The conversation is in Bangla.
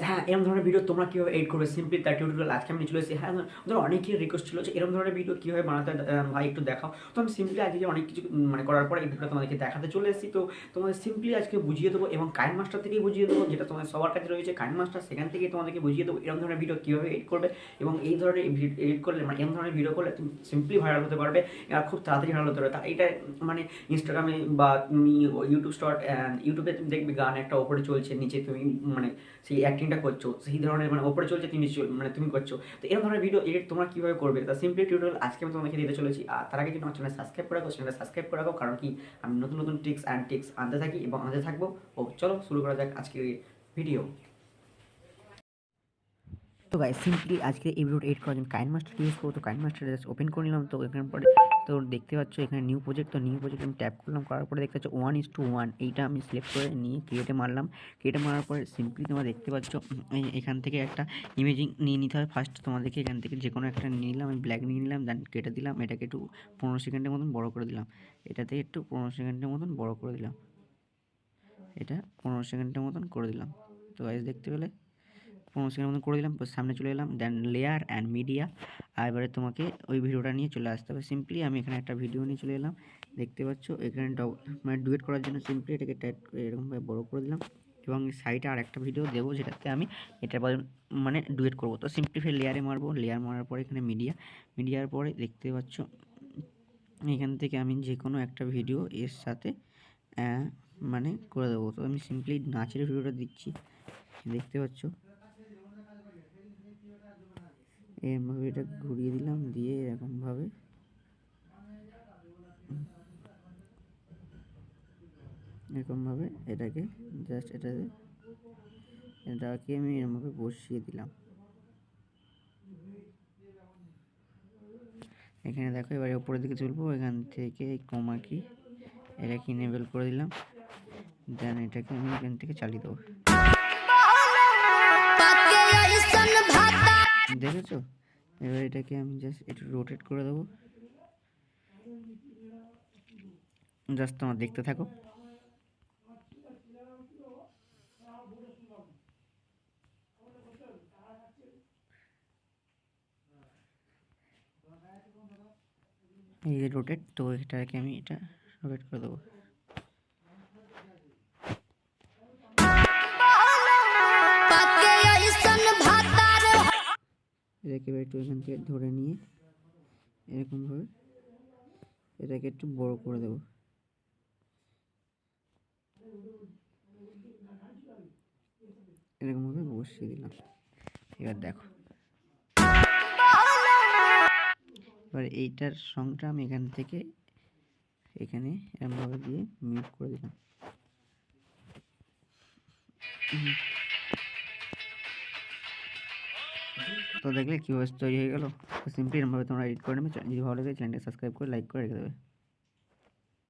হ্যাঁ, এরকম ধরনের ভিডিও তোমরা কীভাবে এডিট করবে সিম্পলি তার টিউটোরিয়াল আজকে আমি নিয়ে চলে এসেছি। হ্যাঁ, ধরো অনেকের রিকোয়েস্ট ছিল যে এরকম ধরনের ভিডিও কীভাবে বানাতে ভাই একটু দেখাও। তো আমি সিম্পলি আজকে অনেক কিছু মানে করার পরে এই ভিডিওটা তোমাদেরকে দেখাতে চলে এসেছি। তো তোমাদের সিম্পলি আজকে বুঝিয়ে দেবো এবং কাইন মাস্টার থেকেই বুঝিয়ে দেবো, যেটা তোমাদের সবার কাছে রয়েছে কাইন মাস্টার, সেখান থেকেই তোমাদেরকে বুঝিয়ে দেবো এরকম ধরনের ভিডিও কীভাবে এডিট করবে। এবং এই ধরনের এডিট করলে মানে এরকম ধরনের ভিডিও করলে তুমি সিম্পলি ভাইরাল হতে পারবে, আর খুব তাড়াতাড়ি ভাইরাল হতে পারবে। তা এটা মানে ইনস্টাগ্রামে বা তুমি ইউটিউব শর্ট ইউটিউবে তুমি দেখবে গান একটা ওপরে চলছে, নিচে তুমি মানে সেই অ্যাক্টিংটা করছো, সেই ধরনের মানে ওপরে চলছে তুমি মানে তুমি করছো। তো এরকম ধরনের ভিডিও এডিট তোমরা কীভাবে করবে তা সিম্পলি টিউটোরিয়াল আজকে আমি তোমাদেরকে দিতে চলেছি। আর তার আগে কিন্তু আমার চ্যানেল সাবস্ক্রাইব করে রাখো, চ্যানেলটা সাবস্ক্রাইব করে রাখো, কারণ কি আমি নতুন নতুন ট্রিক্স আনতে থাকি এবং আনতে থাকবো। ও চলো শুরু করা যাক আজকের ভিডিও। তো গাইস সিম্পলি আজকে এই ভিডিওটা এডিট করার জন্য কাইন মাস্টার ইউজ করবো। তো কাইন মাস্টার জাস্ট ওপেন করে নিলাম। তো এখানে পরে তো দেখতে পাচ্ছ এখানে নিউ প্রজেক্ট, তো নিউ প্রজেক্ট আমি ট্যাপ করলাম, করার পরে দেখতে পাচ্ছ 1:1 এইটা আমি সিলেক্ট করে নিয়ে ক্রিয়েটে মারলাম। ক্রিয়েটে মারার পরে সিম্পলি তোমরা দেখতে পাচ্ছ এখান থেকে একটা ইমেজিং নিয়ে নিতে হবে। ফার্স্ট তোমাদেরকে এখান থেকে যে কোনো একটা নিয়ে নিলাম, আমি ব্ল্যাক নিয়ে নিলাম, দেন কেটে দিলাম, এটাকে একটু 15 সেকেন্ডের মতন বড় করে দিলাম। এটাতে একটু 15 সেকেন্ডের মতন বড় করে দিলাম, এটা 15 সেকেন্ডের মতন করে দিলাম। তো গাইস দেখতে পেলে 15 সেকেন্ড মতন করে দিলাম, সামনে চলে এলাম, দেন লেয়ার অ্যান্ড মিডিয়া। আর এবারে তোমাকে ওই ভিডিওটা নিয়ে চলে আসতে হবে। সিম্পলি আমি এখানে একটা ভিডিও নিয়ে চলে এলাম, দেখতে পাচ্ছ এখানে মানে ডুয়েট করার জন্য সিম্পলি এটাকে টাইট করে এরকমভাবে বড় করে দিলাম এবং সাইডে আর একটা ভিডিও দেবো যেটাতে আমি এটার মানে ডুয়েট করবো। তো সিম্পলি ফের লেয়ারে মারবো, লেয়ার মারার পরে এখানে মিডিয়ার পরে দেখতে পাচ্ছ এখান থেকে আমি যে কোনো একটা ভিডিও এর সাথে মানে করে দেবো। তো আমি সিম্পলি নাচের ভিডিওটা দিচ্ছি, দেখতে পাচ্ছ এরকমভাবে এটা ঘুরিয়ে দিলাম, দিয়ে এরকমভাবে এটাকে জাস্ট এটাকে আমি এরকমভাবে বসিয়ে দিলাম। এখানে দেখো এবারে উপরের দিকে চলবো, এখান থেকে ক্রোমা কি এটাকে ইনেবল করে দিলাম, দেন এটাকে আমি এখান থেকে চালিয়ে দেবো। দেখেছো, এবার এটাকে আমি জাস্ট একটু রোটেট করে দেবো, জাস্ট তোমার দেখতে থাকো। এই যে রোটেট, তো এটাকে আমি এটা রোটেট করে দেবো। এটাকে এবার একটু এখান থেকে ধরে নিয়ে এরকমভাবে এটাকে একটু বড় করে দেবো। এরকমভাবে বসিয়ে দিলাম। এবার দেখো, এবার এইটার সংটা আমি এখান থেকে এখানে এরকমভাবে দিয়ে মিউট করে দিলাম। তো দেখলে কীভাবে তৈরি হয়ে গেল। তো সিম্পলি এরকমভাবে তোমরা এডিট করে নেবে। যদি ভালো লাগে চ্যানেলটা সাবস্ক্রাইব করে লাইক করে রেখে দেবে।